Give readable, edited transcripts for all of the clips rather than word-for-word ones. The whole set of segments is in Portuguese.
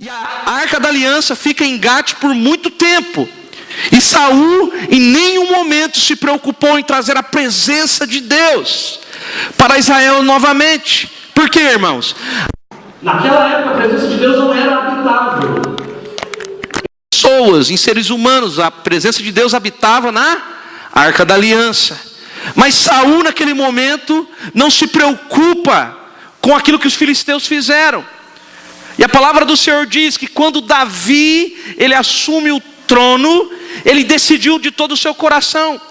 E a Arca da Aliança fica em Gate por muito tempo. E Saul em nenhum momento se preocupou em trazer a presença de Deus para Israel novamente. Por quê, irmãos? Naquela época a presença de Deus não era habitável. Pessoas, em seres humanos, a presença de Deus habitava na Arca da Aliança. Mas Saul naquele momento não se preocupa com aquilo que os filisteus fizeram. E a palavra do Senhor diz que quando Davi, ele assume o trono, ele decidiu de todo o seu coração.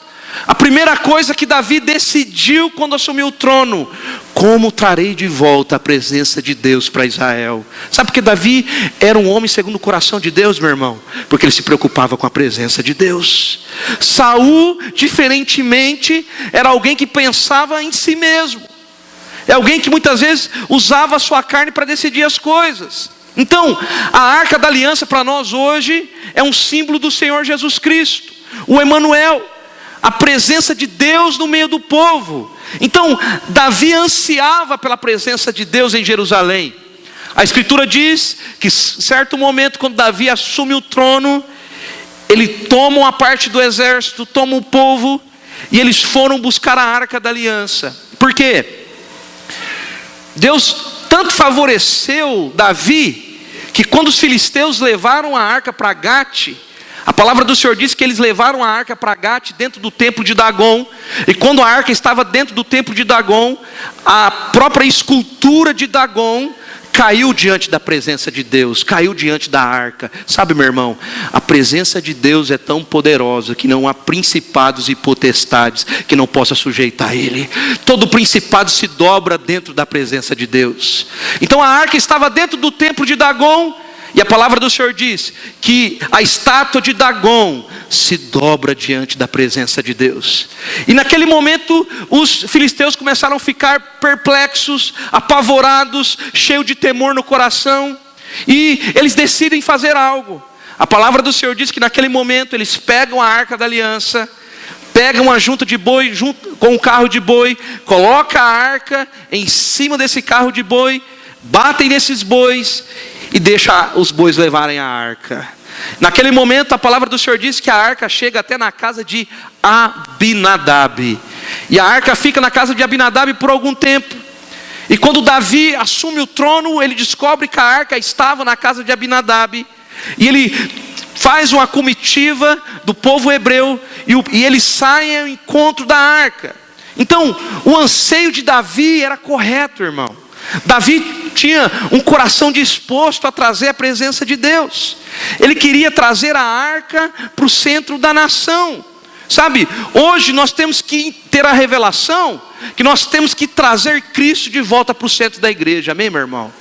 A primeira coisa que Davi decidiu quando assumiu o trono: como trarei de volta a presença de Deus para Israel? Sabe por que Davi era um homem segundo o coração de Deus, meu irmão? Porque ele se preocupava com a presença de Deus. Saul, diferentemente, era alguém que pensava em si mesmo. É alguém que muitas vezes usava a sua carne para decidir as coisas. Então, a Arca da Aliança para nós hoje é um símbolo do Senhor Jesus Cristo, o Emanuel, a presença de Deus no meio do povo. Então, Davi ansiava pela presença de Deus em Jerusalém. A Escritura diz que, em certo momento, quando Davi assume o trono, ele toma uma parte do exército, toma o povo, e eles foram buscar a Arca da Aliança. Por quê? Deus tanto favoreceu Davi, que quando os filisteus levaram a arca para Gate, a palavra do Senhor diz que eles levaram a arca para Gate dentro do templo de Dagon. E quando a arca estava dentro do templo de Dagon, a própria escultura de Dagon caiu diante da presença de Deus, caiu diante da arca. Sabe, meu irmão, a presença de Deus é tão poderosa que não há principados e potestades que não possa sujeitar ele. Todo principado se dobra dentro da presença de Deus. Então a arca estava dentro do templo de Dagon, e a palavra do Senhor diz que a estátua de Dagon se dobra diante da presença de Deus. E naquele momento os filisteus começaram a ficar perplexos, apavorados, cheios de temor no coração. E eles decidem fazer algo. A palavra do Senhor diz que naquele momento eles pegam a Arca da Aliança, pegam a junta de boi junto com um carro de boi, colocam a arca em cima desse carro de boi, batem nesses bois e deixa os bois levarem a arca. Naquele momento a palavra do Senhor diz que a arca chega até na casa de Abinadab. E a arca fica na casa de Abinadab por algum tempo. E quando Davi assume o trono, ele descobre que a arca estava na casa de Abinadab. E ele faz uma comitiva do povo hebreu, e ele sai ao encontro da arca. Então o anseio de Davi era correto, irmão. Davi tinha um coração disposto a trazer a presença de Deus. Ele queria trazer a arca para o centro da nação. Sabe, hoje nós temos que ter a revelação que nós temos que trazer Cristo de volta para o centro da igreja. Amém, meu irmão?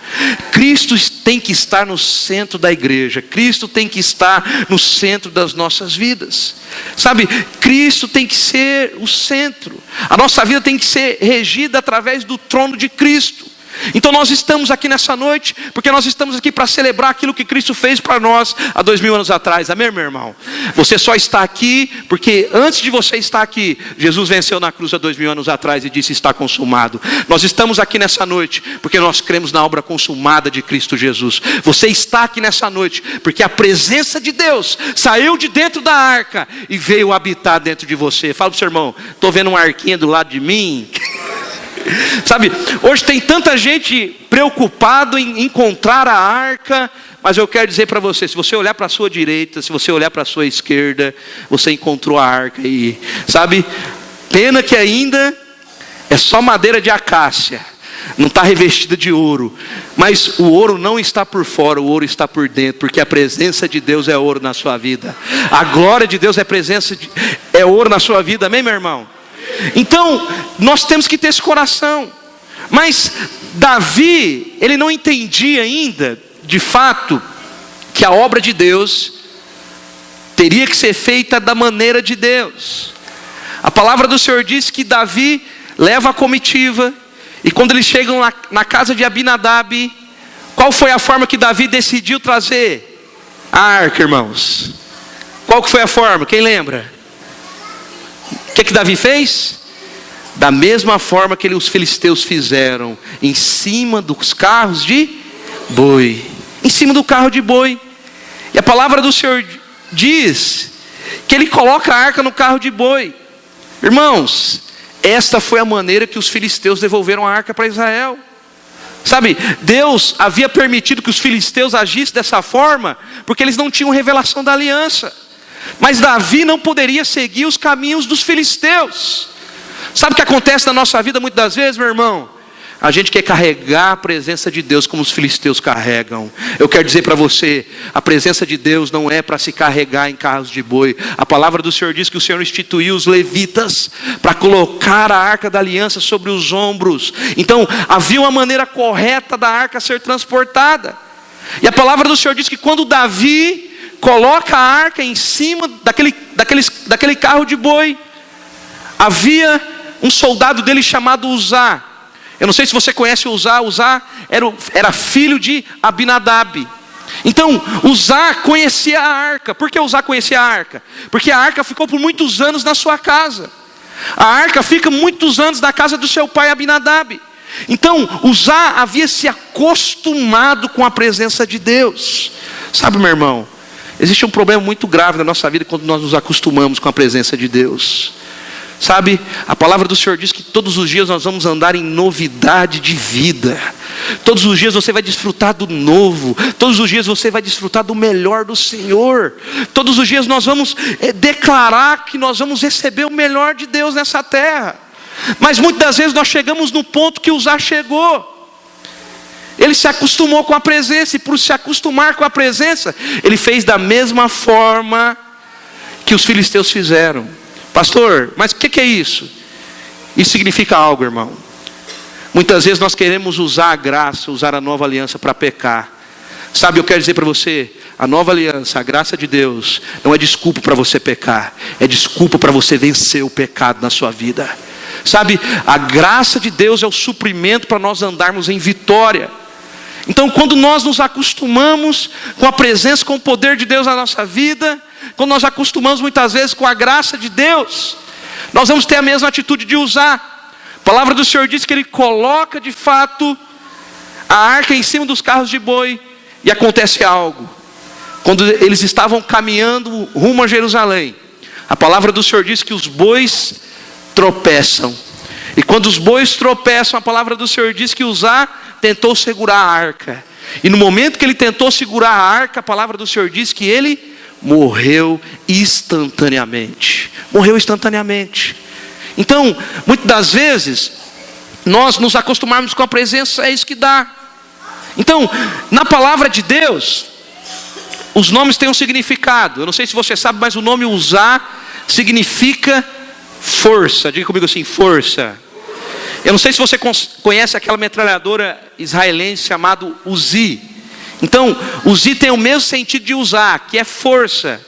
Cristo tem que estar no centro da igreja. Cristo tem que estar no centro das nossas vidas. Sabe, Cristo tem que ser o centro. A nossa vida tem que ser regida através do trono de Cristo. Então nós estamos aqui nessa noite porque nós estamos aqui para celebrar aquilo que Cristo fez para nós há 2000 anos atrás. Amém, meu irmão? Você só está aqui porque antes de você estar aqui, Jesus venceu na cruz há 2000 anos atrás e disse: está consumado. Nós estamos aqui nessa noite porque nós cremos na obra consumada de Cristo Jesus. Você está aqui nessa noite porque a presença de Deus saiu de dentro da arca e veio habitar dentro de você. Fala para o seu irmão: estou vendo uma arquinha do lado de mim. Sabe, hoje tem tanta gente preocupado em encontrar a arca, mas eu quero dizer para você, se você olhar para a sua direita, se você olhar para a sua esquerda, você encontrou a arca aí. Sabe, pena que ainda é só madeira de acácia, não está revestida de ouro, mas o ouro não está por fora, o ouro está por dentro, porque a presença de Deus é ouro na sua vida. A glória de Deus é ouro na sua vida, amém, meu irmão? Então, nós temos que ter esse coração. Mas Davi, ele não entendia ainda, de fato, que a obra de Deus teria que ser feita da maneira de Deus. A palavra do Senhor diz que Davi leva a comitiva, e quando eles chegam na casa de Abinadab, qual foi a forma que Davi decidiu trazer a arca, irmãos? Qual que foi a forma? Quem lembra? O que Davi fez? Da mesma forma que os filisteus fizeram, em cima dos carros de boi. em cima do carro de boi. E a palavra do Senhor diz que ele coloca a arca no carro de boi. Irmãos, esta foi a maneira que os filisteus devolveram a arca para Israel. Sabe, Deus havia permitido que os filisteus agissem dessa forma, porque eles não tinham revelação da aliança. Mas Davi não poderia seguir os caminhos dos filisteus. Sabe o que acontece na nossa vida muitas das vezes, meu irmão? A gente quer carregar a presença de Deus como os filisteus carregam. Eu quero dizer para você, a presença de Deus não é para se carregar em carros de boi. A palavra do Senhor diz que o Senhor instituiu os levitas para colocar a arca da aliança sobre os ombros. Então havia uma maneira correta da arca ser transportada. E a palavra do Senhor diz que quando Davi coloca a arca em cima daquele carro de boi, havia um soldado dele chamado Uzá. Eu não sei se você conhece Uzá. Uzá era filho de Abinadab. Então Uzá conhecia a arca. Por que Uzá conhecia a arca? Porque a arca ficou por muitos anos na sua casa. A arca fica muitos anos na casa do seu pai Abinadab. Então Uzá havia se acostumado com a presença de Deus. Sabe, meu irmão, existe um problema muito grave na nossa vida quando nós nos acostumamos com a presença de Deus. Sabe, a palavra do Senhor diz que todos os dias nós vamos andar em novidade de vida. Todos os dias você vai desfrutar do novo. Todos os dias você vai desfrutar do melhor do Senhor. Todos os dias nós vamos declarar que nós vamos receber o melhor de Deus nessa terra. Mas muitas das vezes nós chegamos no ponto que Uzá chegou. Ele se acostumou com a presença, e por se acostumar com a presença, ele fez da mesma forma que os filisteus fizeram. Pastor, mas o que é isso? Isso significa algo, irmão. Muitas vezes nós queremos usar a graça, usar a nova aliança para pecar. Sabe, eu quero dizer para você, a nova aliança, a graça de Deus, não é desculpa para você pecar, é desculpa para você vencer o pecado na sua vida. Sabe, a graça de Deus é o suprimento para nós andarmos em vitória. Então quando nós nos acostumamos com a presença, com o poder de Deus na nossa vida, quando nós acostumamos muitas vezes com a graça de Deus, nós vamos ter a mesma atitude de usar. A palavra do Senhor diz que ele coloca de fato a arca em cima dos carros de boi, e acontece algo. Quando eles estavam caminhando rumo a Jerusalém, a palavra do Senhor diz que os bois tropeçam. E quando os bois tropeçam, a palavra do Senhor diz que Uzá tentou segurar a arca. E no momento que ele tentou segurar a arca, a palavra do Senhor diz que ele morreu instantaneamente. Morreu instantaneamente. Então, muitas das vezes, nós nos acostumarmos com a presença, é isso que dá. Então, na palavra de Deus, os nomes têm um significado. Eu não sei se você sabe, mas o nome Uzá significa força. Diga comigo assim, força. Eu não sei se você conhece aquela metralhadora israelense chamada Uzi. Então, Uzi tem o mesmo sentido de usar, que é força.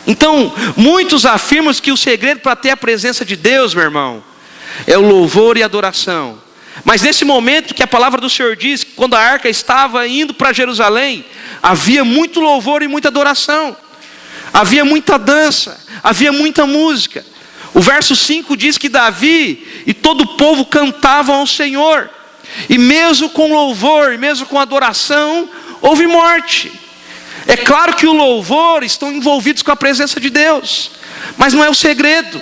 Então, muitos afirmam que o segredo para ter a presença de Deus, meu irmão, é o louvor e adoração. Mas nesse momento que a palavra do Senhor diz, que quando a arca estava indo para Jerusalém, havia muito louvor e muita adoração. Havia muita dança, havia muita música. O verso 5 diz que Davi e todo o povo cantavam ao Senhor. E mesmo com louvor, e mesmo com adoração, houve morte. É claro que o louvor estão envolvidos com a presença de Deus, mas não é o segredo.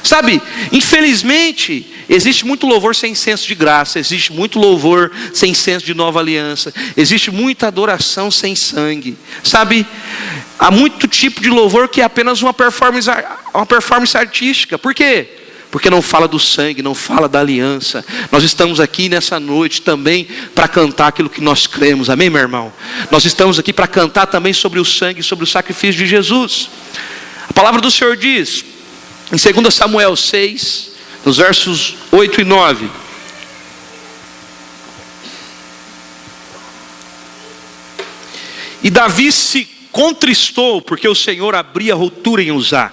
Sabe, infelizmente, existe muito louvor sem senso de graça, existe muito louvor sem senso de nova aliança, existe muita adoração sem sangue. Sabe, há muito tipo de louvor que é apenas uma performance artística. Por quê? Porque não fala do sangue, não fala da aliança. Nós estamos aqui nessa noite também para cantar aquilo que nós cremos, amém, meu irmão? Nós estamos aqui para cantar também sobre o sangue, sobre o sacrifício de Jesus. A palavra do Senhor diz, em 2 Samuel 6, nos versos 8 e 9. E Davi se contristou, porque o Senhor abria ruptura em Uzá.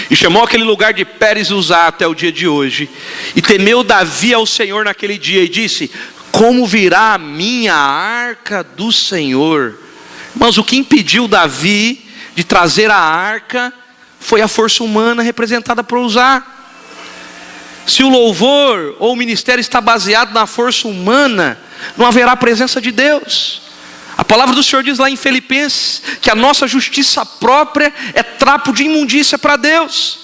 E chamou aquele lugar de Pérez Uzá até o dia de hoje. E temeu Davi ao Senhor naquele dia e disse, como virá a minha arca do Senhor? Mas o que impediu Davi de trazer a arca foi a força humana representada por Uzá. Se o louvor ou o ministério está baseado na força humana, não haverá presença de Deus. A palavra do Senhor diz lá em Filipenses que a nossa justiça própria é trapo de imundícia para Deus.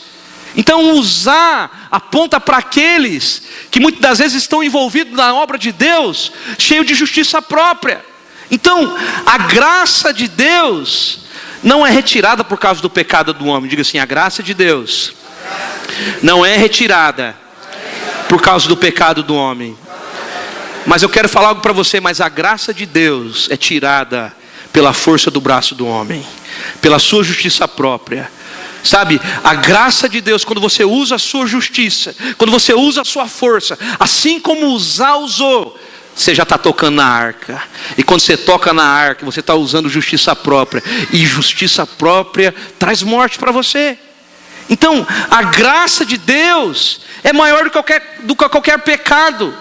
Então usar aponta para aqueles que muitas das vezes estão envolvidos na obra de Deus, cheio de justiça própria. Então a graça de Deus não é retirada por causa do pecado do homem. Diga assim: a graça de Deus não é retirada por causa do pecado do homem. Mas eu quero falar algo para você: mas a graça de Deus é tirada pela força do braço do homem, pela sua justiça própria. Sabe, a graça de Deus, quando você usa a sua justiça, quando você usa a sua força, assim como Uzá usou, você já está tocando na arca. E quando você toca na arca, você está usando justiça própria. E justiça própria traz morte para você. Então, a graça de Deus é maior do que qualquer pecado.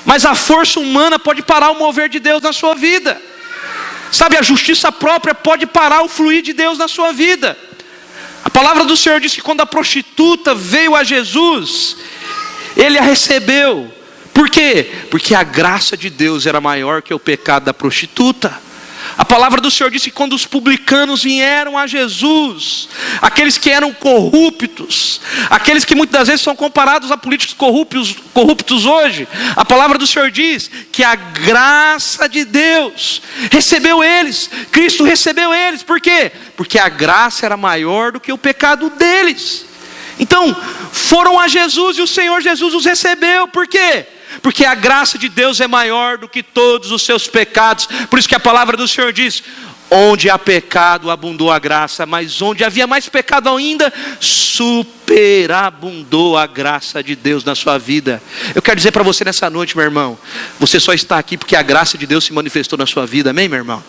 Mas a força humana pode parar o mover de Deus na sua vida. Sabe, a justiça própria pode parar o fluir de Deus na sua vida. A palavra do Senhor diz que quando a prostituta veio a Jesus, ele a recebeu. Por quê? Porque a graça de Deus era maior que o pecado da prostituta. A palavra do Senhor disse que quando os publicanos vieram a Jesus, aqueles que eram corruptos, aqueles que muitas das vezes são comparados a políticos corruptos hoje, a palavra do Senhor diz que a graça de Deus recebeu eles, Cristo recebeu eles. Por quê? Porque a graça era maior do que o pecado deles. Então foram a Jesus e o Senhor Jesus os recebeu. Por quê? Porque a graça de Deus é maior do que todos os seus pecados. Por isso que a palavra do Senhor diz: onde há pecado abundou a graça, mas onde havia mais pecado ainda, superabundou a graça de Deus na sua vida. Eu quero dizer para você nessa noite, meu irmão, você só está aqui porque a graça de Deus se manifestou na sua vida, amém, meu irmão?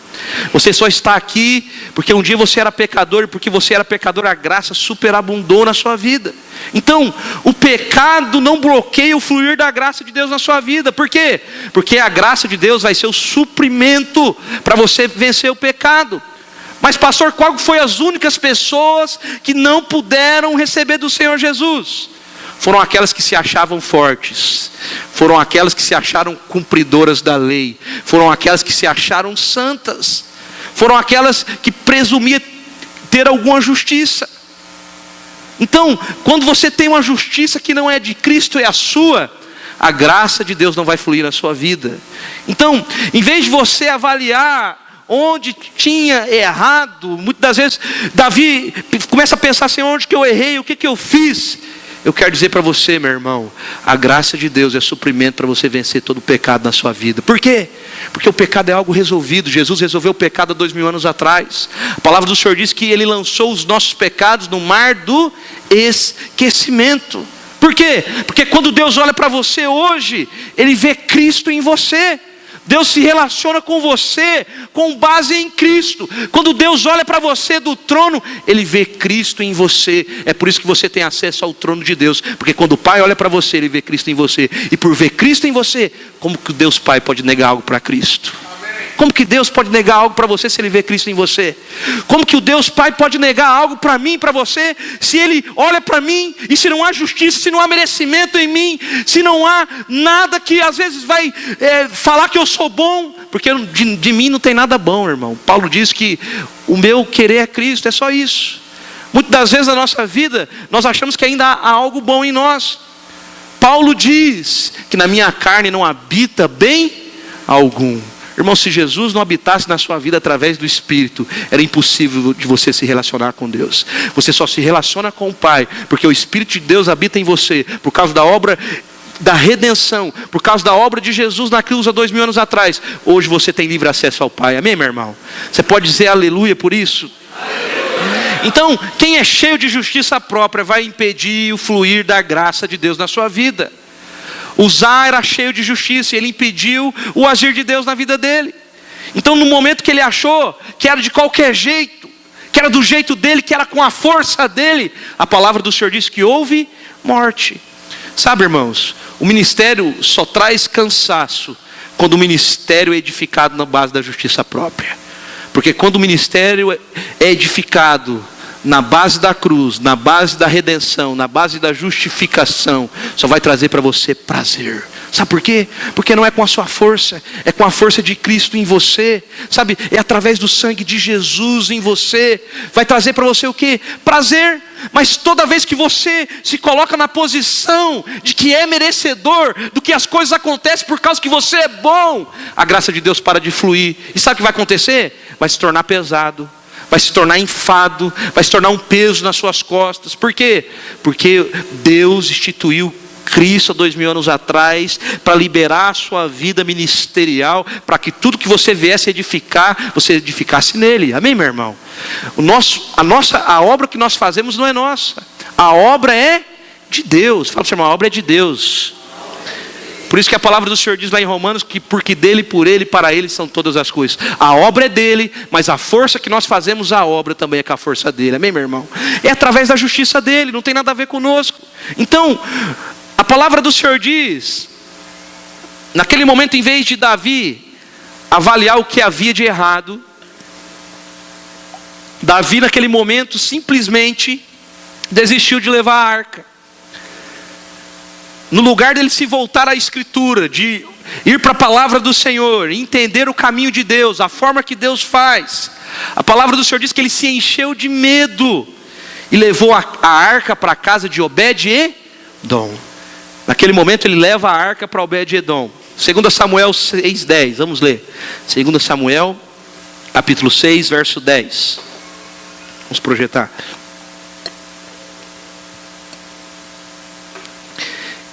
Você só está aqui porque um dia você era pecador, e porque você era pecador, a graça superabundou na sua vida. Então, o pecado não bloqueia o fluir da graça de Deus na sua vida. Por quê? Porque a graça de Deus vai ser o suprimento para você vencer o pecado. Mas pastor, qual foi as únicas pessoas que não puderam receber do Senhor Jesus? Foram aquelas que se achavam fortes, foram aquelas que se acharam cumpridoras da lei, foram aquelas que se acharam santas, foram aquelas que presumiam ter alguma justiça. Então, quando você tem uma justiça que não é de Cristo, é a sua, a graça de Deus não vai fluir na sua vida. Então, em vez de você avaliar onde tinha errado, muitas das vezes Davi começa a pensar assim: onde que eu errei, o que que eu fiz? Eu quero dizer para você, meu irmão, a graça de Deus é suprimento para você vencer todo o pecado na sua vida. Por quê? Porque o pecado é algo resolvido. Jesus resolveu o pecado há 2000 anos atrás. A palavra do Senhor diz que Ele lançou os nossos pecados no mar do esquecimento. Por quê? Porque quando Deus olha para você hoje, Ele vê Cristo em você. Deus se relaciona com você com base em Cristo. Quando Deus olha para você do trono, Ele vê Cristo em você. É por isso que você tem acesso ao trono de Deus. Porque quando o Pai olha para você, Ele vê Cristo em você. E por ver Cristo em você, como que o Deus Pai pode negar algo para Cristo? Como que Deus pode negar algo para você se Ele vê Cristo em você? Como que o Deus Pai pode negar algo para mim, para você, se Ele olha para mim e se não há justiça, se não há merecimento em mim, se não há nada que às vezes vai falar que eu sou bom? Porque de mim não tem nada bom, irmão. Paulo diz que o meu querer é Cristo, é só isso. Muitas das vezes na nossa vida, nós achamos que ainda há algo bom em nós. Paulo diz que na minha carne não habita bem algum. Irmão, se Jesus não habitasse na sua vida através do Espírito, era impossível de você se relacionar com Deus. Você só se relaciona com o Pai porque o Espírito de Deus habita em você, por causa da obra da redenção, por causa da obra de Jesus na cruz há 2000 anos atrás. Hoje você tem livre acesso ao Pai, amém, meu irmão? Você pode dizer aleluia por isso? Então, quem é cheio de justiça própria vai impedir o fluir da graça de Deus na sua vida. Uzá era cheio de justiça e ele impediu o agir de Deus na vida dele. Então no momento que ele achou que era de qualquer jeito, que era do jeito dele, que era com a força dele, a palavra do Senhor diz que houve morte. Sabe, irmãos, o ministério só traz cansaço quando o ministério é edificado na base da justiça própria. Porque quando o ministério é edificado na base da cruz, na base da redenção, na base da justificação, só vai trazer para você prazer, Sabe por quê? Porque não é com a sua força, é com a força de Cristo em você. Sabe, é através do sangue de Jesus em você. Vai trazer para você o quê? Prazer. Mas toda vez que você se coloca na posição de que é merecedor, do que as coisas acontecem por causa que você é bom, a graça de Deus para de fluir. E sabe o que vai acontecer? Vai se tornar pesado, vai se tornar enfado, vai se tornar um peso nas suas costas. Por quê? Porque Deus instituiu Cristo há 2000 anos atrás para liberar a sua vida ministerial, para que tudo que você viesse edificar, você edificasse nele. Amém, meu irmão? A obra que nós fazemos não é nossa, a obra é de Deus. Fala para o seu irmão, a obra é de Deus. Por isso que a palavra do Senhor diz lá em Romanos que porque dele, por ele, para ele são todas as coisas. A obra é dele, mas a força que nós fazemos a obra também é com a força dele. Amém, meu irmão? É através da justiça dele, não tem nada a ver conosco. Então, a palavra do Senhor diz, naquele momento, em vez de Davi avaliar o que havia de errado, Davi naquele momento simplesmente desistiu de levar a arca. No lugar dele se voltar à Escritura, de ir para a palavra do Senhor, entender o caminho de Deus, a forma que Deus faz, a palavra do Senhor diz que ele se encheu de medo e levou a arca para a casa de Obed-Edom. Naquele momento ele leva a arca para Obed-Edom. 2 Samuel 6:10, vamos ler. 2 Samuel, capítulo 6, verso 10. Vamos projetar.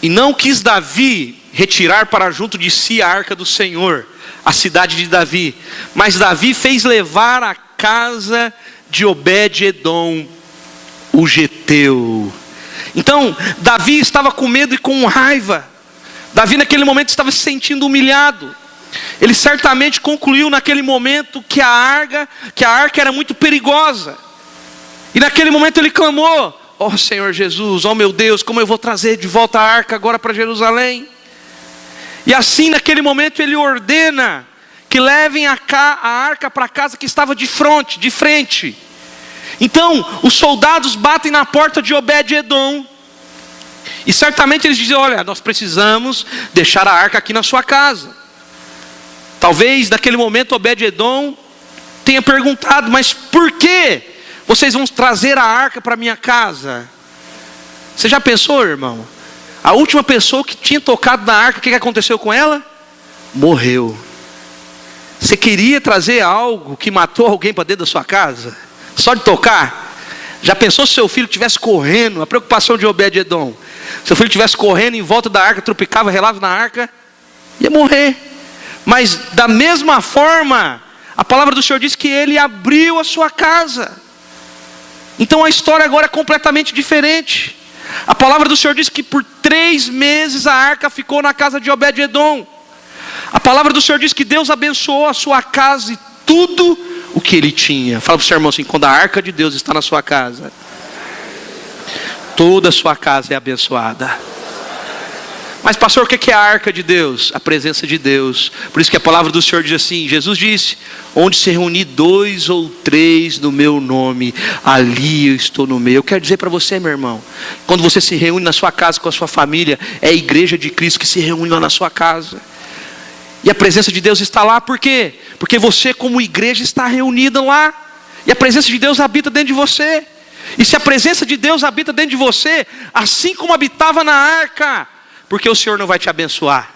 E não quis Davi retirar para junto de si a arca do Senhor, a cidade de Davi. Mas Davi fez levar a casa de Obed-Edom, o geteu. Então, Davi estava com medo e com raiva. Davi naquele momento estava se sentindo humilhado. Ele certamente concluiu naquele momento que a arca era muito perigosa. E naquele momento ele clamou: ó Senhor Jesus, ó meu Deus, como eu vou trazer de volta a arca agora para Jerusalém? E assim naquele momento ele ordena que levem a arca para a casa que estava de frente. Então os soldados batem na porta de Obed-Edom. E certamente eles dizem: olha, nós precisamos deixar a arca aqui na sua casa. Talvez naquele momento Obed-Edom tenha perguntado: mas por que vocês vão trazer a arca para minha casa? Você já pensou, irmão? A última pessoa que tinha tocado na arca, o que aconteceu com ela? Morreu. Você queria trazer algo que matou alguém para dentro da sua casa? Só de tocar? Já pensou se seu filho estivesse correndo? A preocupação de Obed-Edom. Seu filho estivesse correndo em volta da arca, tropicava, relava na arca, ia morrer. Mas da mesma forma, a palavra do Senhor diz que ele abriu a sua casa. Então a história agora é completamente diferente. A palavra do Senhor diz que por 3 meses a arca ficou na casa de Obed-Edom. A palavra do Senhor diz que Deus abençoou a sua casa e tudo o que ele tinha. Fala para o seu irmão assim: quando a arca de Deus está na sua casa, toda a sua casa é abençoada. Mas pastor, o que é a arca de Deus? A presença de Deus. Por isso que a palavra do Senhor diz assim, Jesus disse: onde se reunir 2 ou 3 no meu nome, ali eu estou no meio. Eu quero dizer para você, meu irmão, quando você se reúne na sua casa com a sua família, é a igreja de Cristo que se reúne lá na sua casa. E a presença de Deus está lá, por quê? Porque você como igreja está reunida lá. E a presença de Deus habita dentro de você. E se a presença de Deus habita dentro de você, assim como habitava na arca, porque o Senhor não vai te abençoar,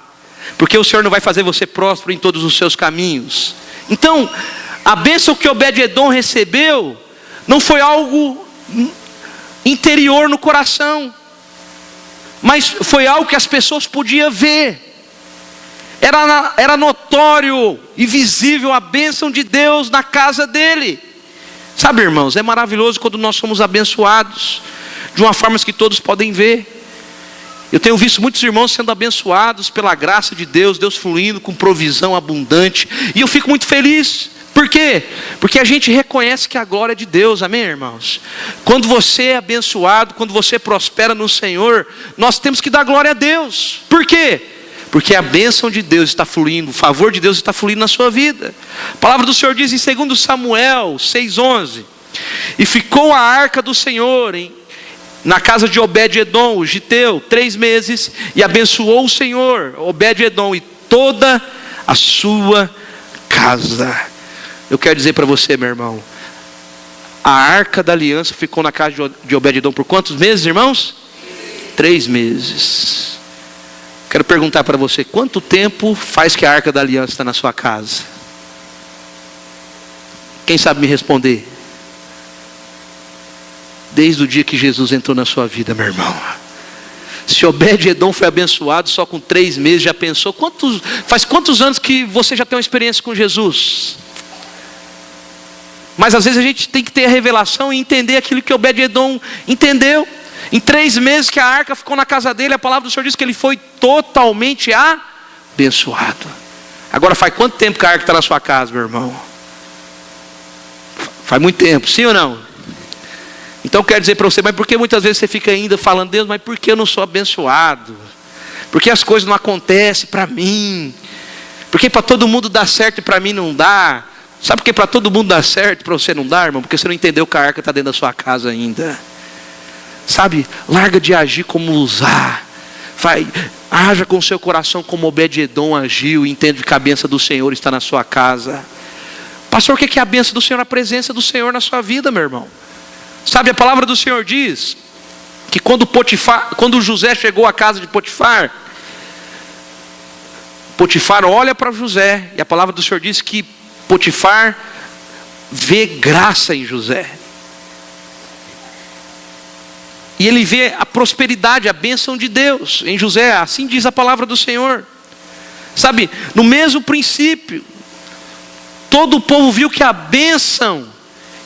porque o Senhor não vai fazer você próspero em todos os seus caminhos. Então, a bênção que Obed-Edom recebeu não foi algo interior no coração, mas foi algo que as pessoas podiam ver. Era notório e visível a bênção de Deus na casa dele. Sabe, irmãos, é maravilhoso quando nós somos abençoados de uma forma que todos podem ver. Eu tenho visto muitos irmãos sendo abençoados pela graça de Deus, Deus fluindo com provisão abundante, e eu fico muito feliz. Por quê? Porque a gente reconhece que a glória é de Deus, amém, irmãos? Quando você é abençoado, quando você prospera no Senhor, nós temos que dar glória a Deus. Por quê? Porque a bênção de Deus está fluindo, o favor de Deus está fluindo na sua vida. A palavra do Senhor diz em 2 Samuel 6:11: e ficou a arca do Senhor na casa de Obed-edom, o giteu, 3 meses, e abençoou o Senhor, Obed-edom, e toda a sua casa. Eu quero dizer para você, meu irmão, a arca da aliança ficou na casa de Obed-edom por quantos meses, irmãos? 3 meses. Quero perguntar para você, quanto tempo faz que a arca da aliança está na sua casa? Quem sabe me responder? Desde o dia que Jesus entrou na sua vida, meu irmão. Se Obed-edom foi abençoado só com 3 meses, já pensou? Faz quantos anos que você já tem uma experiência com Jesus? Mas às vezes a gente tem que ter a revelação e entender aquilo que Obed-edom entendeu. Em 3 meses que a arca ficou na casa dele, a palavra do Senhor diz que ele foi totalmente abençoado. Agora faz quanto tempo que a arca está na sua casa, meu irmão? Faz muito tempo, sim ou não? Então eu quero dizer para você, mas por que muitas vezes você fica ainda falando, Deus, mas por que eu não sou abençoado? Por que as coisas não acontecem para mim? Por que para todo mundo dá certo e para mim não dá? Sabe por que para todo mundo dá certo e para você não dá, irmão? Porque você não entendeu que a arca está dentro da sua casa ainda. Sabe, larga de agir como usar. Haja com o seu coração como Obed-edom agiu, e entende que a bênção do Senhor está na sua casa. Pastor, o que é a bênção do Senhor? A presença do Senhor na sua vida, meu irmão. Sabe, a palavra do Senhor diz que quando José chegou à casa de Potifar, Potifar olha para José, e a palavra do Senhor diz que Potifar vê graça em José. E ele vê a prosperidade, a bênção de Deus em José, assim diz a palavra do Senhor. Sabe, no mesmo princípio, todo o povo viu que a bênção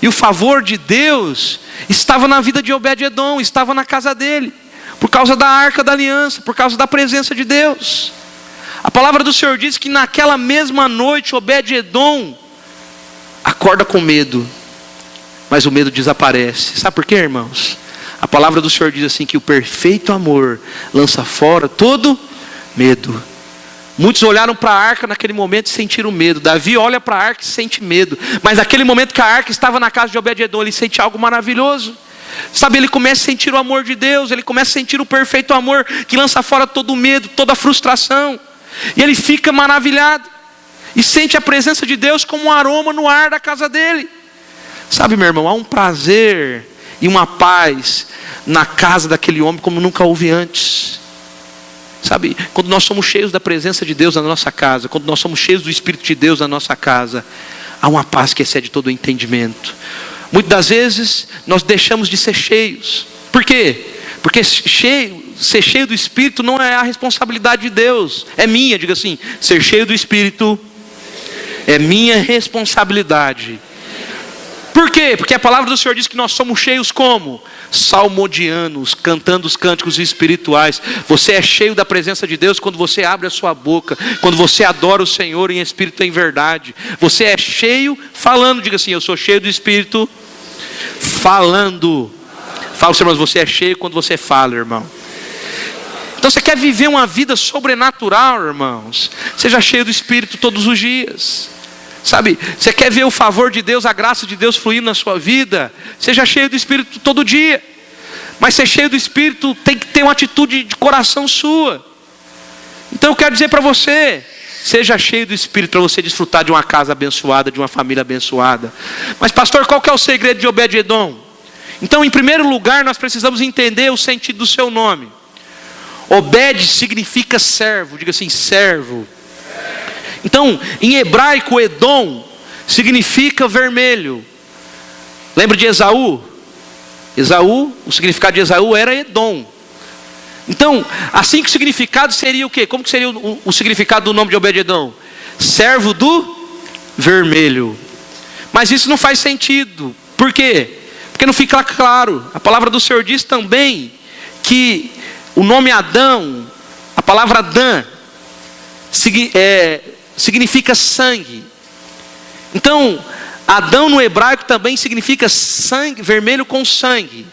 e o favor de Deus estava na vida de Obed-edom, estava na casa dele, por causa da arca da aliança, por causa da presença de Deus. A palavra do Senhor diz que naquela mesma noite Obed-edom acorda com medo, mas o medo desaparece. Sabe por quê, irmãos? A palavra do Senhor diz assim, que o perfeito amor lança fora todo medo. Muitos olharam para a arca naquele momento e sentiram medo. Davi olha para a arca e sente medo. Mas naquele momento que a arca estava na casa de Obed-edom, ele sente algo maravilhoso. Sabe, ele começa a sentir o amor de Deus. Ele começa a sentir o perfeito amor que lança fora todo o medo, toda a frustração. E ele fica maravilhado. E sente a presença de Deus como um aroma no ar da casa dele. Sabe, meu irmão, há um prazer e uma paz na casa daquele homem como nunca houve antes. Sabe, quando nós somos cheios da presença de Deus na nossa casa, quando nós somos cheios do Espírito de Deus na nossa casa, há uma paz que excede todo o entendimento. Muitas das vezes nós deixamos de ser cheios. Por quê? Porque ser cheio do Espírito não é a responsabilidade de Deus, é minha. Diga assim, ser cheio do Espírito é minha responsabilidade. Por quê? Porque a palavra do Senhor diz que nós somos cheios como? Salmodianos, cantando os cânticos espirituais. Você é cheio da presença de Deus quando você abre a sua boca, quando você adora o Senhor em espírito e em verdade. Você é cheio falando, diga assim, eu sou cheio do Espírito falando. Fala, irmãos, você é cheio quando você fala, irmão. Então você quer viver uma vida sobrenatural, irmãos? Seja cheio do Espírito todos os dias. Sabe, você quer ver o favor de Deus, a graça de Deus fluindo na sua vida? Seja cheio do Espírito todo dia. Mas ser cheio do Espírito tem que ter uma atitude de coração sua. Então eu quero dizer para você, seja cheio do Espírito para você desfrutar de uma casa abençoada, de uma família abençoada. Mas pastor, qual que é o segredo de Obed-edom? Então, em primeiro lugar, nós precisamos entender o sentido do seu nome. Obed significa servo, diga assim, servo. Então, em hebraico, Edom significa vermelho. Lembra de Esaú? Esaú, o significado de Esaú era Edom. Então, assim que o significado seria o quê? Como que seria o significado do nome de Obed-edom? Servo do vermelho. Mas isso não faz sentido. Por quê? Porque não fica claro. A palavra do Senhor diz também que o nome Adão, a palavra Adã, significa sangue. Então, Adão no hebraico também significa sangue, vermelho com sangue.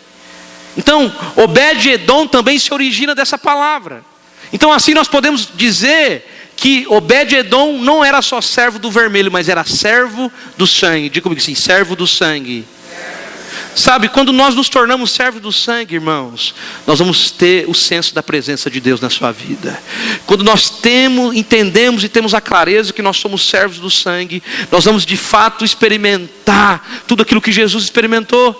Então, Obed-edom também se origina dessa palavra. Então, assim nós podemos dizer que Obed-edom não era só servo do vermelho, mas era servo do sangue. Diga comigo assim, servo do sangue. Sabe, quando nós nos tornamos servos do sangue, irmãos, nós vamos ter o senso da presença de Deus na sua vida. Quando nós entendemos e temos a clareza que nós somos servos do sangue, nós vamos de fato experimentar tudo aquilo que Jesus experimentou.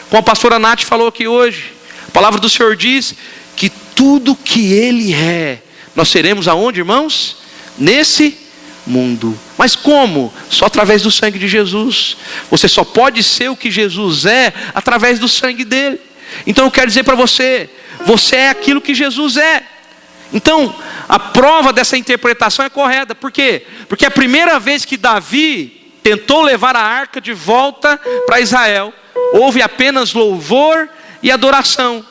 Como a pastora Nath falou aqui hoje, a palavra do Senhor diz que tudo que Ele é, nós seremos aonde, irmãos? Nesse mundo. Mas como? Só através do sangue de Jesus. Você só pode ser o que Jesus é através do sangue dele. Então eu quero dizer para você, você é aquilo que Jesus é. Então a prova dessa interpretação é correta. Por quê? Porque a primeira vez que Davi tentou levar a arca de volta para Israel, houve apenas louvor e adoração.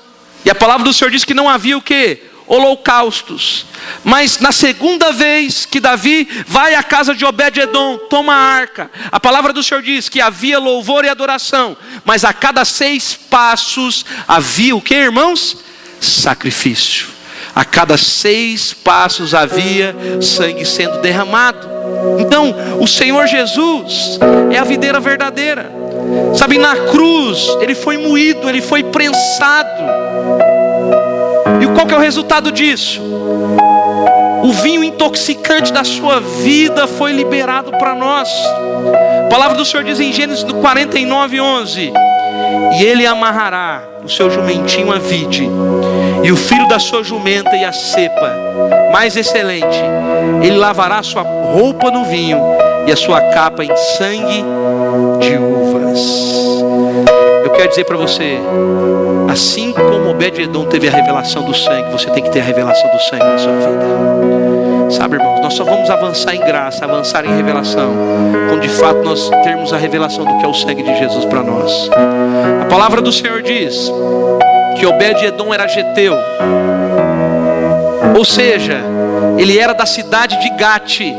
E a palavra do Senhor diz que não havia o quê? Holocaustos. Mas na segunda vez que Davi vai à casa de Obed-edom, toma a arca, a palavra do Senhor diz que havia louvor e adoração, mas a cada 6 passos havia o que, irmãos? Sacrifício. A cada 6 passos havia sangue sendo derramado. Então o Senhor Jesus é a videira verdadeira. Sabe, na cruz Ele foi moído, Ele foi prensado. E qual que é o resultado disso? O vinho intoxicante da sua vida foi liberado para nós. A palavra do Senhor diz em Gênesis 49:11: e ele amarrará o seu jumentinho à vide, e o filho da sua jumenta e a cepa mais excelente. Ele lavará a sua roupa no vinho e a sua capa em sangue de uvas. Eu quero dizer para você, assim como Obed-edom teve a revelação do sangue, você tem que ter a revelação do sangue na sua vida. Sabe, irmãos, nós só vamos avançar em graça, avançar em revelação, quando de fato nós termos a revelação do que é o sangue de Jesus para nós. A palavra do Senhor diz que Obed-edom era geteu, ou seja, ele era da cidade de Gate.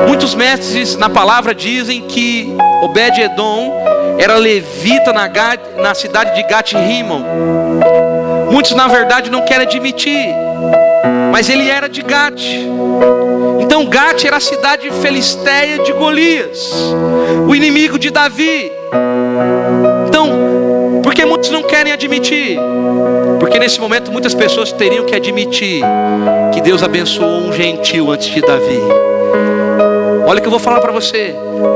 Muitos mestres na palavra dizem que Obed-edom era levita na cidade de Gat-rimon. Muitos na verdade não querem admitir, mas ele era de Gat. Então Gat era a cidade filisteia de Golias, o inimigo de Davi. Então, por que muitos não querem admitir? Porque nesse momento muitas pessoas teriam que admitir que Deus abençoou um gentil antes de Davi. Olha o que eu vou falar para você.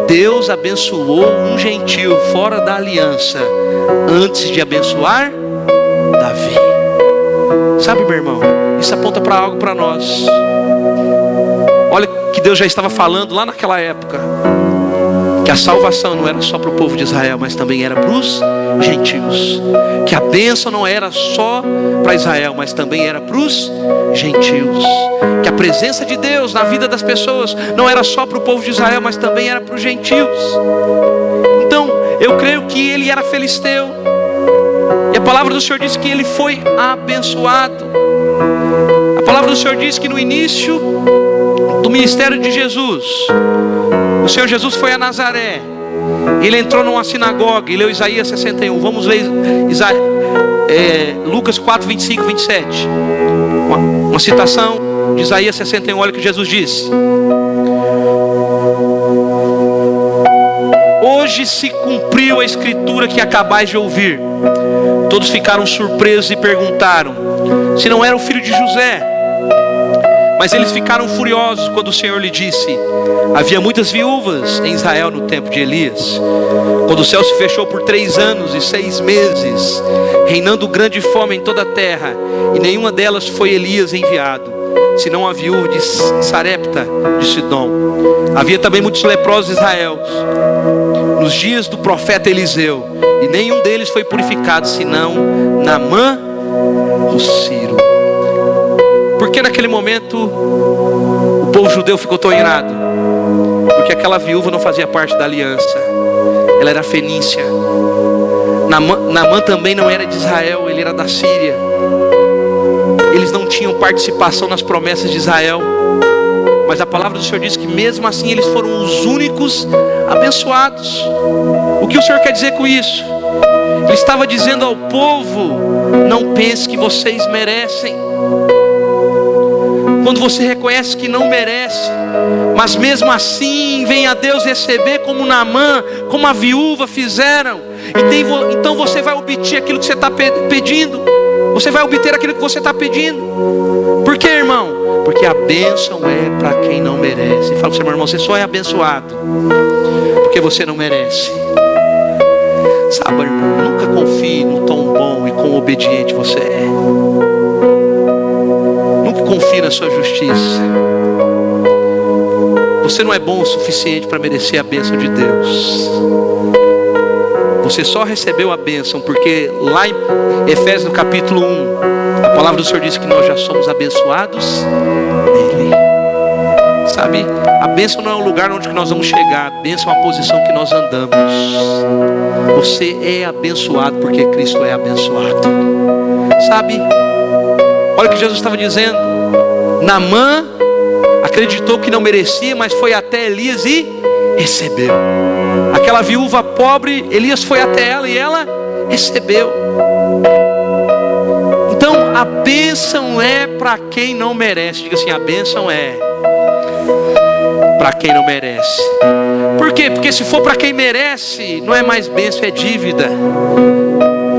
Deus abençoou um gentil fora da aliança antes de abençoar Davi. Sabe, meu irmão, isso aponta para algo para nós. Olha que Deus já estava falando lá naquela época, que a salvação não era só para o povo de Israel, mas também era para os gentios. Que a bênção não era só para Israel, mas também era para os gentios. Que a presença de Deus na vida das pessoas não era só para o povo de Israel, mas também era para os gentios. Então, eu creio que ele era filisteu. E a palavra do Senhor diz que ele foi abençoado. A palavra do Senhor diz que no início do ministério de Jesus, o Senhor Jesus foi a Nazaré. Ele entrou numa sinagoga e leu Isaías 61. Vamos ler Lucas 4, 25, 27. Uma citação de Isaías 61. Olha o que Jesus disse: hoje se cumpriu a escritura que acabais de ouvir. Todos ficaram surpresos e perguntaram se não era o filho de José. Mas eles ficaram furiosos quando o Senhor lhe disse: havia muitas viúvas em Israel no tempo de Elias, quando o céu se fechou por 3 anos e 6 meses, reinando grande fome em toda a terra, e nenhuma delas foi Elias enviado, senão a viúva de Sarepta de Sidom. Havia também muitos leprosos em Israel nos dias do profeta Eliseu, e nenhum deles foi purificado, senão Naamã o Sírio. Porque naquele momento o povo judeu ficou tão irado? Porque aquela viúva não fazia parte da aliança, ela era fenícia. Naamã também não era de Israel, ele era da Síria. Eles não tinham participação nas promessas de Israel. Mas a palavra do Senhor diz que mesmo assim eles foram os únicos abençoados. O que o Senhor quer dizer com isso? Ele estava dizendo ao povo: não pense que vocês merecem. quando você reconhece que não merece, mas mesmo assim vem a Deus receber, como Naamã, como a viúva fizeram, então você vai obter aquilo que você está pedindo. Você vai obter aquilo que você está pedindo. Por quê, irmão? Porque a bênção é para quem não merece. Fala para o seu irmão, você só é abençoado porque você não merece. Sabe, irmão, nunca confie no tão bom e quão obediente você é. Nunca confie na sua justiça. Você não é bom o suficiente para merecer a bênção de Deus. Você só recebeu a bênção porque lá em Efésios no capítulo 1, a palavra do Senhor diz que nós já somos abençoados nele. Sabe, a bênção não é um lugar onde nós vamos chegar, a bênção é uma posição que nós andamos. Você é abençoado porque Cristo é abençoado. Sabe, olha o que Jesus estava dizendo. Naamã acreditou que não merecia, mas foi até Elias e recebeu. Aquela viúva pobre, Elias foi até ela e ela recebeu. Então a bênção é para quem não merece. Diga assim, a bênção é para quem não merece. Por quê? Porque se for para quem merece, não é mais bênção, é dívida.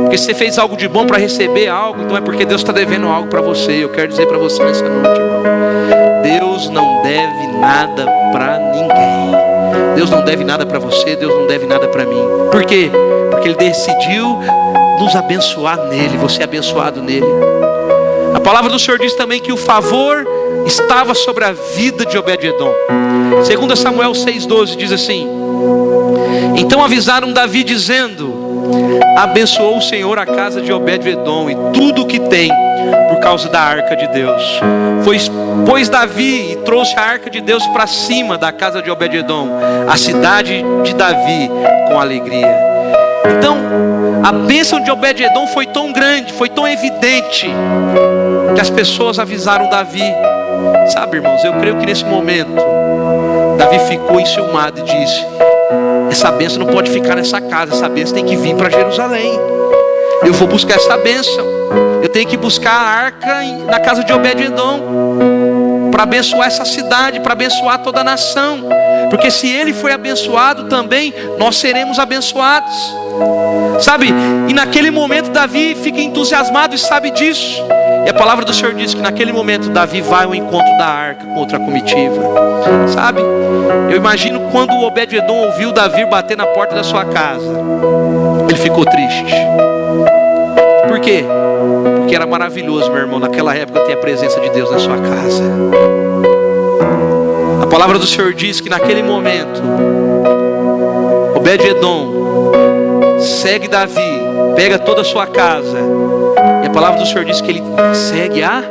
Porque se você fez algo de bom para receber algo, então é porque Deus está devendo algo para você. Eu quero dizer para você nessa noite, irmão, Deus não deve nada para ninguém. Deus não deve nada para você, Deus não deve nada para mim. Por quê? Porque Ele decidiu nos abençoar nele, você é abençoado nele. A palavra do Senhor diz também que o favor estava sobre a vida de Obed-edom. 2 Samuel 6,12 diz assim: então avisaram Davi dizendo: abençoou o Senhor a casa de Obed-edom e tudo o que tem, por causa da arca de Deus. Pois Davi e trouxe a arca de Deus para cima da casa de Obed-edom, a cidade de Davi, com alegria. Então a bênção de Obed-edom foi tão grande, foi tão evidente, que as pessoas avisaram Davi. Sabe, irmãos, eu creio que nesse momento Davi ficou enciumado e disse: essa bênção não pode ficar nessa casa, essa bênção tem que vir para Jerusalém. Eu vou buscar essa bênção. Eu tenho que buscar a arca na casa de Obed-edom, para abençoar essa cidade, para abençoar toda a nação. Porque se ele foi abençoado também, nós seremos abençoados. Sabe, e naquele momento Davi fica entusiasmado e sabe disso. E a palavra do Senhor diz que naquele momento Davi vai ao encontro da arca com outra comitiva. Sabe, eu imagino quando o Obed-edom ouviu Davi bater na porta da sua casa, ele ficou triste. Por quê? Porque era maravilhoso, meu irmão, naquela época ter a presença de Deus na sua casa. A palavra do Senhor diz que naquele momento Obed-edom segue Davi, pega toda a sua casa, e a palavra do Senhor diz que ele segue a arca.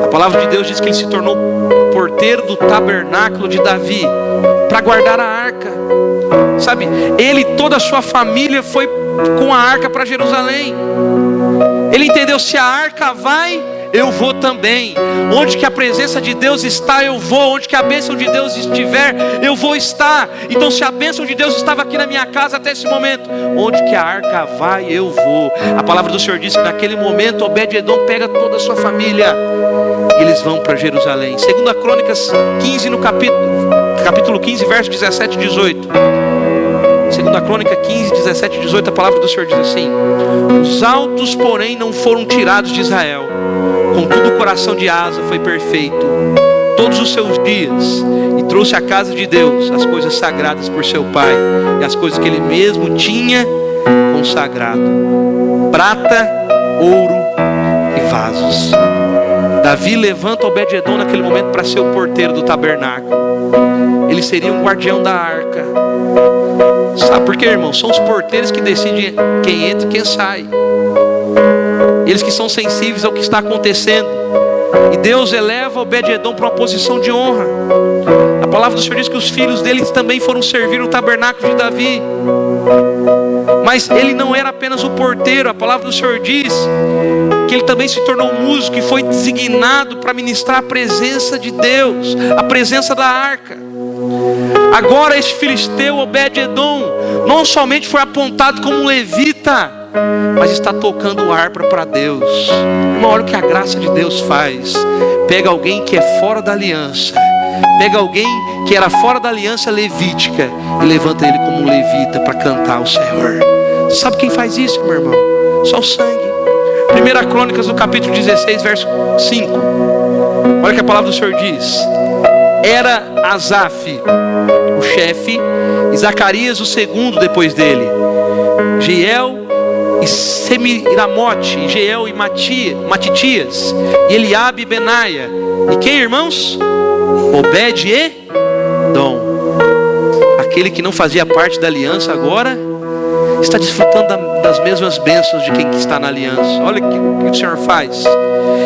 A palavra de Deus diz que ele se tornou porteiro do tabernáculo de Davi, para guardar a arca. Sabe, ele e toda a sua família foi com a arca para Jerusalém. Ele entendeu: se a arca vai, eu vou também. Onde que a presença de Deus está, eu vou. Onde que a bênção de Deus estiver, eu vou estar. Então se a bênção de Deus estava aqui na minha casa até esse momento, onde que a arca vai, eu vou. A palavra do Senhor diz que naquele momento Obed-edom pega toda a sua família, eles vão para Jerusalém. 2 Crônicas 15, no capítulo 15, verso 17 e 18. 2 Crônica 15, 17 e 18, a palavra do Senhor diz assim: os altos, porém, não foram tirados de Israel, contudo o coração de Asa foi perfeito todos os seus dias, e trouxe à casa de Deus as coisas sagradas por seu pai, e as coisas que ele mesmo tinha consagrado: prata, ouro e vasos. Davi levanta Obed-edom naquele momento para ser o porteiro do tabernáculo. Ele seria um guardião da arca. Sabe por quê, irmão? São os porteiros que decidem quem entra e quem sai. Eles que são sensíveis ao que está acontecendo. E Deus eleva Obed-edom para uma posição de honra. A palavra do Senhor diz que os filhos deles também foram servir no tabernáculo de Davi. Mas ele não era apenas o porteiro. A palavra do Senhor diz que ele também se tornou músico e foi designado para ministrar a presença de Deus, a presença da arca. Agora esse filisteu Obed-edom não somente foi apontado como um levita, mas está tocando harpa para Deus. Irmão, olha o que a graça de Deus faz. Pega alguém que é fora da aliança, pega alguém que era fora da aliança levítica e levanta ele como um levita para cantar ao Senhor. Sabe quem faz isso, meu irmão? Só o sangue. 1 Crônicas, no capítulo 16, verso 5. Olha o que a palavra do Senhor diz. Era Asaf o chefe, e Zacarias o segundo depois dele, Jeiel e Semiramote, Jeiel e Matitias, e Eliabe e Benaia. E quem, irmãos? Obed-edom. Aquele que não fazia parte da aliança agora está desfrutando das mesmas bênçãos de quem está na aliança. Olha o que o Senhor faz.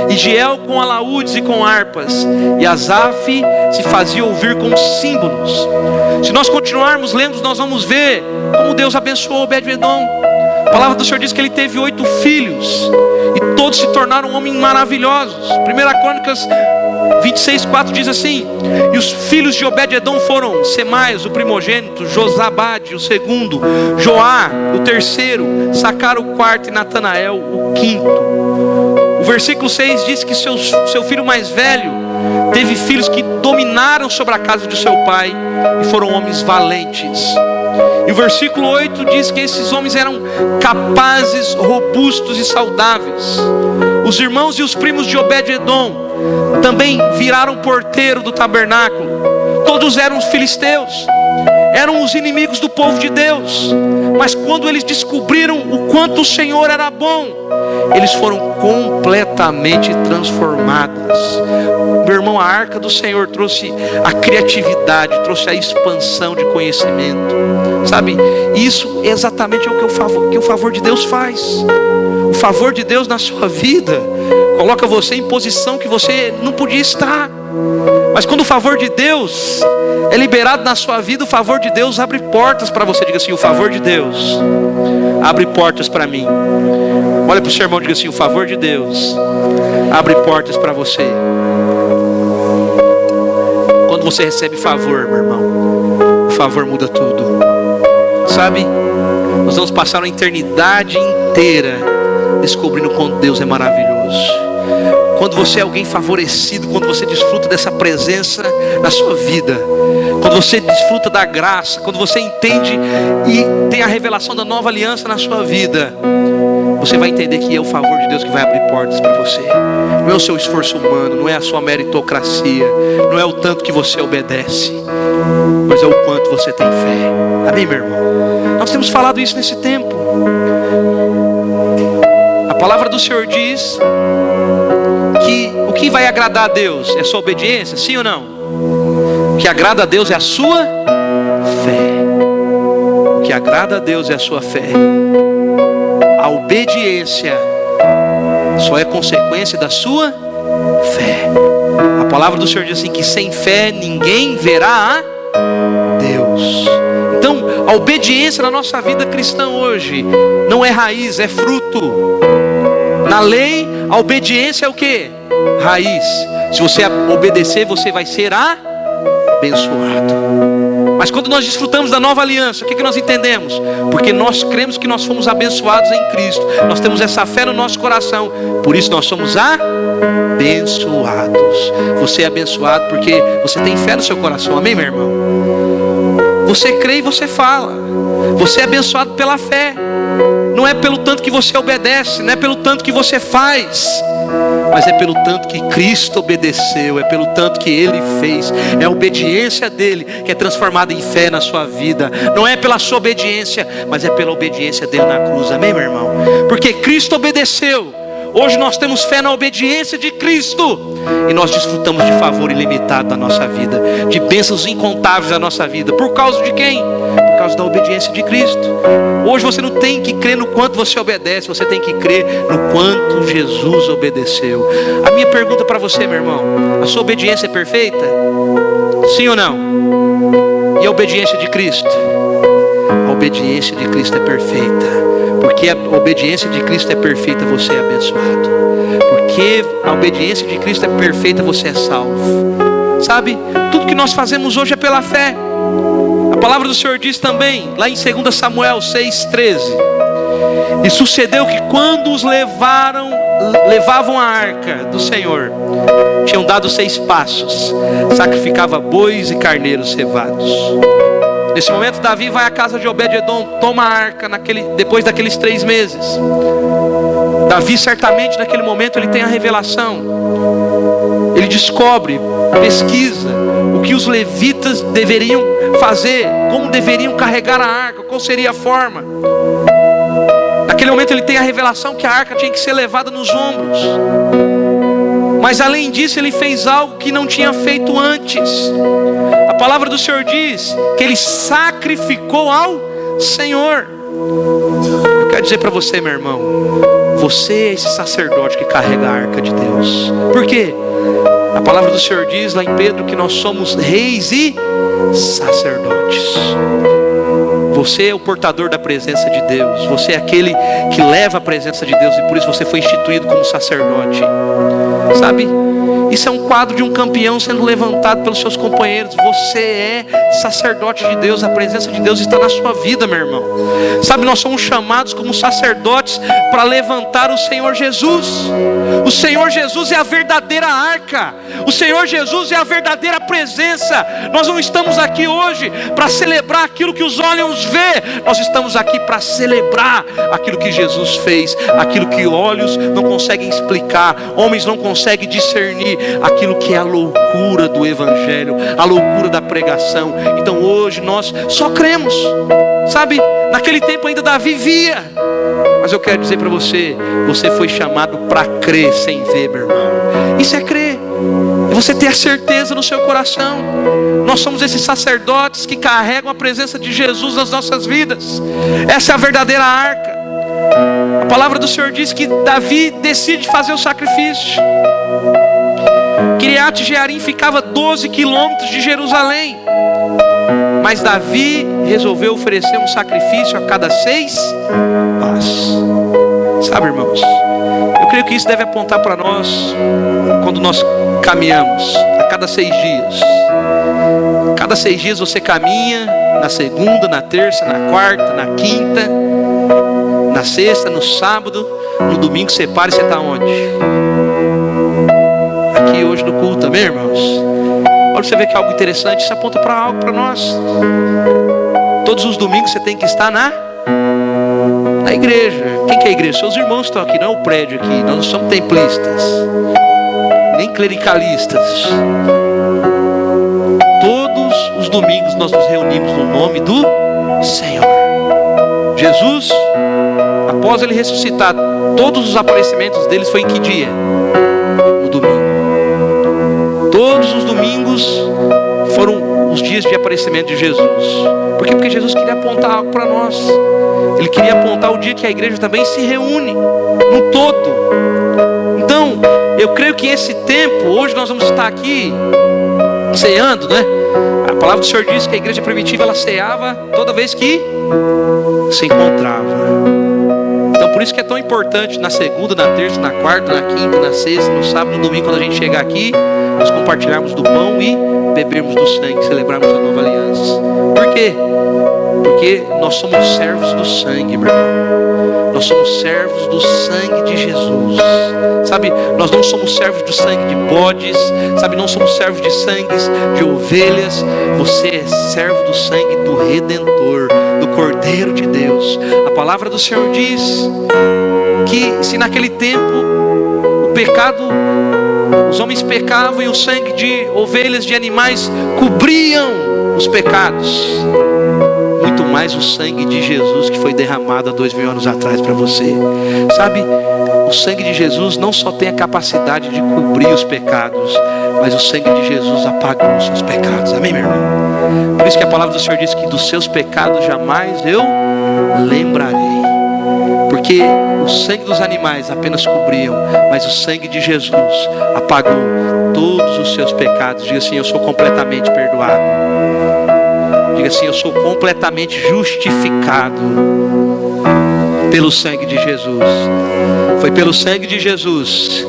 E Jeiel com alaúdes e com harpas, e Asaf se fazia ouvir com símbolos. Se nós continuarmos lendo, nós vamos ver como Deus abençoou Obed-edom. A palavra do Senhor diz que ele teve 8 filhos, e todos se tornaram homens maravilhosos. 1 Crônicas 26:4 diz assim: e os filhos de Obed-edom foram Semaias, o primogênito, Josabade, o segundo, Joá, o terceiro, Sacar, o quarto, e Natanael, o quinto. O versículo 6 diz que seu filho mais velho teve filhos que dominaram sobre a casa de seu pai e foram homens valentes. E o versículo 8 diz que esses homens eram capazes, robustos e saudáveis. Os irmãos e os primos de Obed-edom também viraram porteiro do tabernáculo. Todos eram os filisteus, eram os inimigos do povo de Deus. Mas quando eles descobriram o quanto o Senhor era bom, eles foram completamente transformados. Meu irmão, a arca do Senhor trouxe a criatividade, trouxe a expansão de conhecimento. Sabe, isso é exatamente o que o favor de Deus faz. O favor de Deus na sua vida coloca você em posição que você não podia estar. Mas quando o favor de Deus é liberado na sua vida, o favor de Deus abre portas para você. Diga assim: o favor de Deus abre portas para mim. Olha para o seu irmão e diga assim: o favor de Deus abre portas para você. Quando você recebe favor, meu irmão, o favor muda tudo. Sabe, nós vamos passar uma eternidade inteira descobrindo quanto Deus é maravilhoso. Quando você é alguém favorecido, quando você desfruta dessa presença na sua vida, quando você desfruta da graça, quando você entende e tem a revelação da nova aliança na sua vida, você vai entender que é o favor de Deus que vai abrir portas para você. Não é o seu esforço humano, não é a sua meritocracia, não é o tanto que você obedece, mas é o quanto você tem fé. Amém, meu irmão? Nós temos falado isso nesse tempo. A palavra do Senhor diz que o que vai agradar a Deus é a sua obediência, sim ou não? O que agrada a Deus é a sua fé. O que agrada a Deus é a sua fé. A obediência só é consequência da sua fé. A palavra do Senhor diz assim: que sem fé ninguém verá a Deus. Então, a obediência na nossa vida cristã hoje não é raiz, é fruto. Na lei, a obediência é o que? Raiz. Se você obedecer, você vai ser abençoado. Mas quando nós desfrutamos da nova aliança, o que nós entendemos? Porque nós cremos que nós fomos abençoados em Cristo. Nós temos essa fé no nosso coração. Por isso nós somos abençoados. Você é abençoado porque você tem fé no seu coração. Amém, meu irmão? Você crê e você fala. Você é abençoado pela fé. Não é pelo tanto que você obedece, não é pelo tanto que você faz, mas é pelo tanto que Cristo obedeceu, é pelo tanto que Ele fez. É a obediência dEle que é transformada em fé na sua vida. Não é pela sua obediência, mas é pela obediência dEle na cruz. Amém, meu irmão? Porque Cristo obedeceu. Hoje nós temos fé na obediência de Cristo, e nós desfrutamos de favor ilimitado da nossa vida, de bênçãos incontáveis da nossa vida. Por causa de quem? Por causa da obediência de Cristo. Hoje você não tem que crer no quanto você obedece, você tem que crer no quanto Jesus obedeceu. A minha pergunta para você, meu irmão: a sua obediência é perfeita? Sim ou não? E a obediência de Cristo? A obediência de Cristo é perfeita. Porque a obediência de Cristo é perfeita, você é abençoado. Porque a obediência de Cristo é perfeita, você é salvo. Sabe, tudo que nós fazemos hoje é pela fé. A palavra do Senhor diz também, lá em 2 Samuel 6,13: E sucedeu que quando os levavam a arca do Senhor, tinham dado 6 passos, sacrificava bois e carneiros cevados. Nesse momento Davi vai à casa de Obed-edom, toma a arca depois daqueles 3 meses. Davi certamente naquele momento ele tem a revelação. Ele descobre, pesquisa o que os levitas deveriam fazer, como deveriam carregar a arca, qual seria a forma. Naquele momento ele tem a revelação que a arca tinha que ser levada nos ombros. Mas além disso ele fez algo que não tinha feito antes. A palavra do Senhor diz que ele sacrificou ao Senhor. Eu quero dizer para você, meu irmão, você é esse sacerdote que carrega a arca de Deus. Por quê? A palavra do Senhor diz lá em Pedro que nós somos reis e sacerdotes. Você é o portador da presença de Deus. Você é aquele que leva a presença de Deus, e por isso você foi instituído como sacerdote. Sabe? Isso é um quadro de um campeão sendo levantado pelos seus companheiros. Você é sacerdote de Deus. A presença de Deus está na sua vida, meu irmão. Sabe, nós somos chamados como sacerdotes para levantar o Senhor Jesus. O Senhor Jesus é a verdadeira arca. O Senhor Jesus é a verdadeira presença. Nós não estamos aqui hoje para celebrar aquilo que os olhos vê. Nós estamos aqui para celebrar aquilo que Jesus fez, aquilo que olhos não conseguem explicar, homens não conseguem discernir, aquilo que é a loucura do Evangelho, a loucura da pregação. Então hoje nós só cremos. Sabe, naquele tempo ainda Davi via, mas eu quero dizer para você, você foi chamado para crer sem ver, meu irmão. Isso é crer, é você ter a certeza no seu coração. Nós somos esses sacerdotes que carregam a presença de Jesus nas nossas vidas. Essa é a verdadeira arca. A palavra do Senhor diz que Davi decide fazer o sacrifício. Kiriat Jearim ficava 12 quilômetros de Jerusalém, mas Davi resolveu oferecer um sacrifício a cada 6 passos. Sabe, irmãos, eu creio que isso deve apontar para nós quando nós caminhamos a cada 6 dias. Cada 6 dias você caminha, na segunda, na terça, na quarta, na quinta, na sexta, no sábado, no domingo você para e você está onde? Aqui hoje no culto, amém, irmãos? Olha, você vê que é algo interessante. Isso aponta para algo para nós. Todos os domingos você tem que estar na igreja. Quem que é a igreja? Seus irmãos estão aqui, não é o prédio aqui. Nós não somos templistas, nem clericalistas. Todos os domingos nós nos reunimos no nome do Senhor. Jesus, após ele ressuscitar, todos os aparecimentos deles foi em que dia? No domingo. Todos os domingos foram os dias de aparecimento de Jesus. Por quê? Porque Jesus queria apontar algo para nós. Ele queria apontar o dia que a igreja também se reúne no todo. Então, eu creio que esse tempo, hoje nós vamos estar aqui ceando, né? A palavra do Senhor diz que a igreja primitiva ela ceava toda vez que se encontrava. Então por isso que é tão importante na segunda, na terça, na quarta, na quinta, na sexta, no sábado, no domingo, quando a gente chegar aqui, nós compartilharmos do pão e bebermos do sangue, celebrarmos a nova aliança. Por quê? Porque nós somos servos do sangue, meu irmão. Nós somos servos do sangue de Jesus. Sabe, nós não somos servos do sangue de bodes. Sabe, não somos servos de sangues de ovelhas. Você é servo do sangue do Redentor, do Cordeiro de Deus. A palavra do Senhor diz que se naquele tempo o pecado, os homens pecavam e o sangue de ovelhas, de animais cobriam os pecados, muito mais o sangue de Jesus que foi derramado há 2000 anos atrás para você. Sabe, o sangue de Jesus não só tem a capacidade de cobrir os pecados, mas o sangue de Jesus apagou os seus pecados. Amém, meu irmão? Por isso que a palavra do Senhor diz que dos seus pecados jamais eu lembrarei. Porque o sangue dos animais apenas cobriam, mas o sangue de Jesus apagou todos os seus pecados. Diga assim: eu sou completamente perdoado. Diga assim: eu sou completamente justificado pelo sangue de Jesus. Foi pelo sangue de Jesus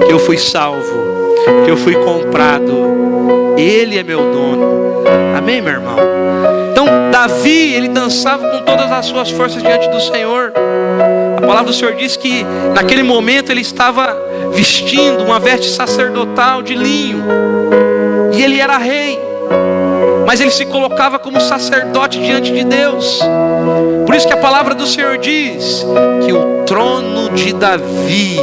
que eu fui salvo, que eu fui comprado. Ele é meu dono. Amém, meu irmão? Então Davi, ele dançava com todas as suas forças diante do Senhor. A palavra do Senhor diz que naquele momento ele estava vestindo uma veste sacerdotal de linho. E ele era rei, mas ele se colocava como sacerdote diante de Deus. Por isso que a palavra do Senhor diz que o trono de Davi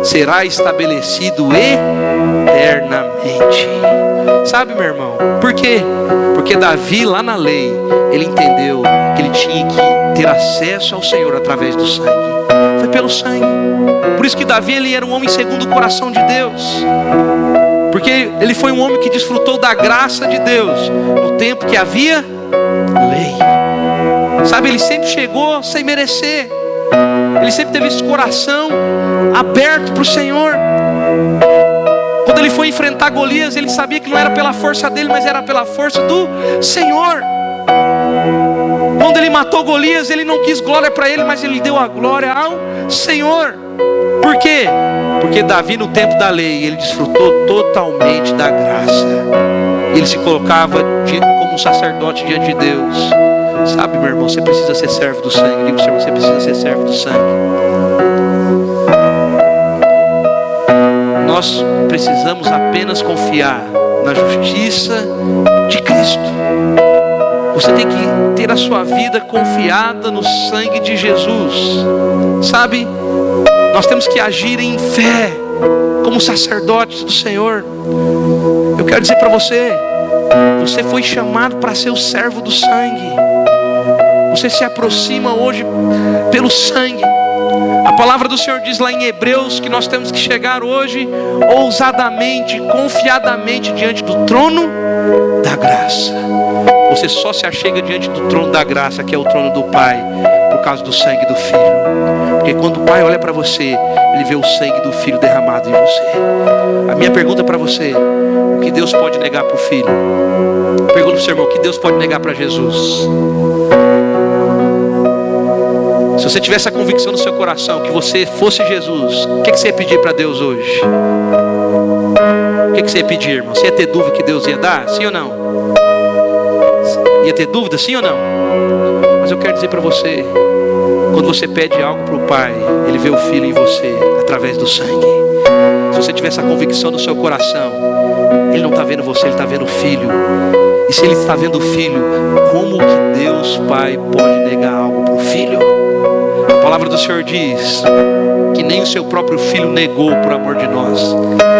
será estabelecido eternamente. Sabe, meu irmão, por quê? Porque Davi lá na lei, ele entendeu que ele tinha que ter acesso ao Senhor através do sangue. Foi pelo sangue. Por isso que Davi, ele era um homem segundo o coração de Deus, porque ele foi um homem que desfrutou da graça de Deus no tempo que havia lei. Sabe, ele sempre chegou sem merecer. Ele sempre teve esse coração aberto para o Senhor. Quando ele foi enfrentar Golias, ele sabia que não era pela força dele, mas era pela força do Senhor. Quando ele matou Golias, ele não quis glória para ele, mas ele deu a glória ao Senhor. Por quê? Porque Davi, no tempo da lei, ele desfrutou totalmente da graça. Ele se colocava como um sacerdote diante de Deus. Sabe, meu irmão, você precisa ser servo do sangue. Diga para o Senhor, você precisa ser servo do sangue. Nós precisamos apenas confiar na justiça de Cristo. Você tem que ter a sua vida confiada no sangue de Jesus. Sabe, nós temos que agir em fé, como sacerdotes do Senhor. Eu quero dizer para você, você foi chamado para ser o servo do sangue. Você se aproxima hoje pelo sangue. A palavra do Senhor diz lá em Hebreus que nós temos que chegar hoje ousadamente, confiadamente diante do trono da graça. Você só se achega diante do trono da graça, que é o trono do Pai, por causa do sangue do Filho. Porque quando o Pai olha para você, Ele vê o sangue do Filho derramado em você. A minha pergunta para você: o que Deus pode negar para o Filho? Pergunta para o seu irmão: o que Deus pode negar para Jesus? Se você tivesse a convicção no seu coração que você fosse Jesus, o que você ia pedir para Deus hoje? O que você ia pedir, irmão? Você ia ter dúvida que Deus ia dar? Sim ou não? Ia ter dúvida, sim ou não? Mas eu quero dizer para você, quando você pede algo para o Pai, Ele vê o Filho em você, através do sangue. Se você tiver essa convicção no seu coração, Ele não está vendo você, Ele está vendo o Filho. E se Ele está vendo o Filho, como que Deus Pai pode negar algo para o Filho? A palavra do Senhor diz que nem o seu próprio Filho negou por amor de nós.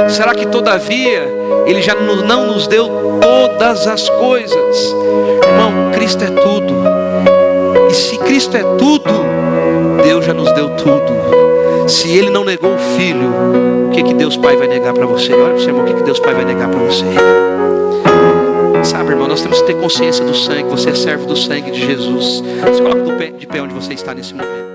Será que todavia Ele já não nos deu todas as coisas? Irmão, Cristo é tudo. E se Cristo é tudo, Deus já nos deu tudo. Se Ele não negou o Filho, o que Deus Pai vai negar para você? Olha para o seu irmão, o que Deus Pai vai negar para você? Sabe, irmão, nós temos que ter consciência do sangue. Você é servo do sangue de Jesus. Se coloca de pé onde você está nesse momento.